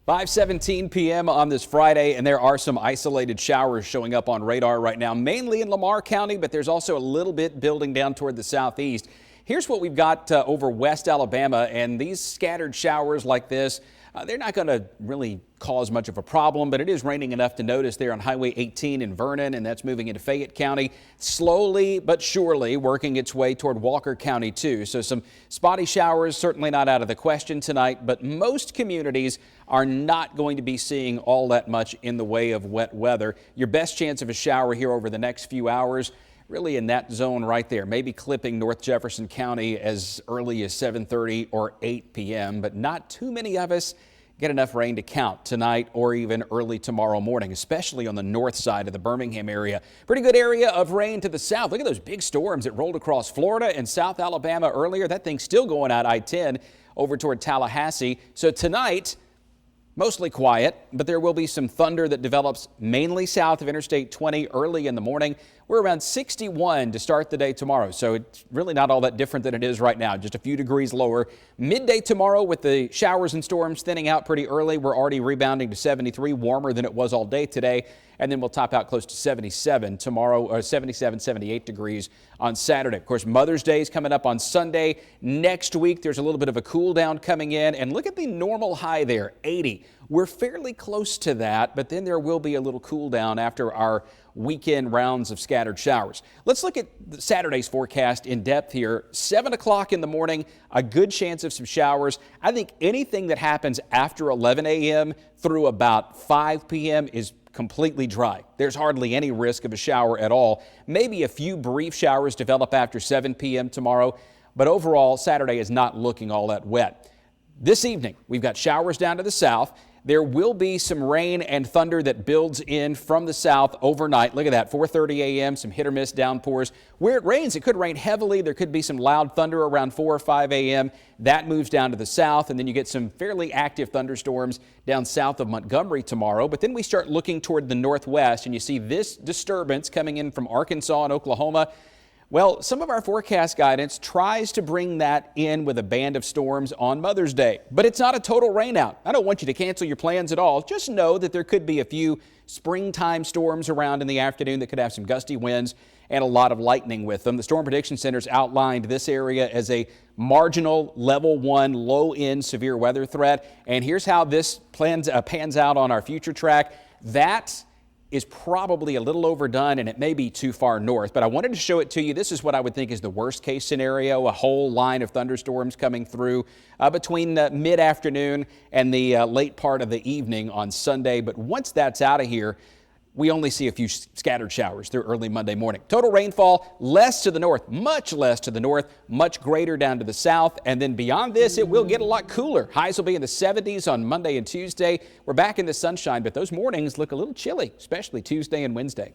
5:17 p.m. on this Friday, and there are some isolated showers showing up on radar right now, mainly in Lamar County, but there's also a little bit building down toward the southeast. Here's what we've got over West Alabama, and these scattered showers like this, they're not going to really cause much of a problem, but it is raining enough to notice there on Highway 18 in Vernon, and that's moving into Fayette County, slowly but surely working its way toward Walker County too. So some spotty showers, certainly not out of the question tonight, but most communities are not going to be seeing all that much in the way of wet weather. Your best chance of a shower here over the next few hours, really in that zone right there, maybe clipping North Jefferson County as early as 7:30 or 8 p.m., but not too many of us get enough rain to count tonight or even early tomorrow morning, especially on the north side of the Birmingham area. Pretty good area of rain to the south. Look at those big storms that rolled across Florida and South Alabama earlier. That thing's still going out I-10 over toward Tallahassee. So tonight, mostly quiet, but there will be some thunder that develops mainly south of Interstate 20 early in the morning. We're around 61 to start the day tomorrow, so it's really not all that different than it is right now, just a few degrees lower. Midday tomorrow with the showers and storms thinning out pretty early. We're already rebounding to 73, warmer than it was all day today, and then we'll top out close to 77 tomorrow, or 77, 78 degrees on Saturday. Of course, Mother's Day is coming up on Sunday. Next week, there's a little bit of a cool down coming in, and look at the normal high there, 80. We're fairly close to that, but then there will be a little cool down after our weekend rounds of scattered showers. Let's look at Saturday's forecast in depth here. 7 o'clock in the morning, a good chance of some showers. I think anything that happens after 11 a.m. through about 5 p.m. is completely dry. There's hardly any risk of a shower at all. Maybe a few brief showers develop after 7 p.m. tomorrow, but overall, Saturday is not looking all that wet. This evening, we've got showers down to the south. There will be some rain and thunder that builds in from the south overnight. Look at that, 4:30 a.m., some hit or miss downpours. Where it rains, it could rain heavily. There could be some loud thunder around 4 or 5 a.m. That moves down to the south, and then you get some fairly active thunderstorms down south of Montgomery tomorrow. But then we start looking toward the northwest, and you see this disturbance coming in from Arkansas and Oklahoma. Well, some of our forecast guidance tries to bring that in with a band of storms on Mother's Day, but it's not a total rainout. I don't want you to cancel your plans at all. Just know that there could be a few springtime storms around in the afternoon that could have some gusty winds and a lot of lightning with them. The Storm Prediction Center's outlined this area as a marginal level 1 low-end severe weather threat. And here's how this pans out on our future track. That is probably a little overdone, and it may be too far north, but I wanted to show it to you. This is what I would think is the worst case scenario, a whole line of thunderstorms coming through between mid-afternoon and the late part of the evening on Sunday. But once that's out of here, we only see a few scattered showers through early Monday morning. Total rainfall, less to the north, much less to the north, much greater down to the south. And then beyond this, it will get a lot cooler. Highs will be in the 70s on Monday and Tuesday. We're back in the sunshine, but those mornings look a little chilly, especially Tuesday and Wednesday.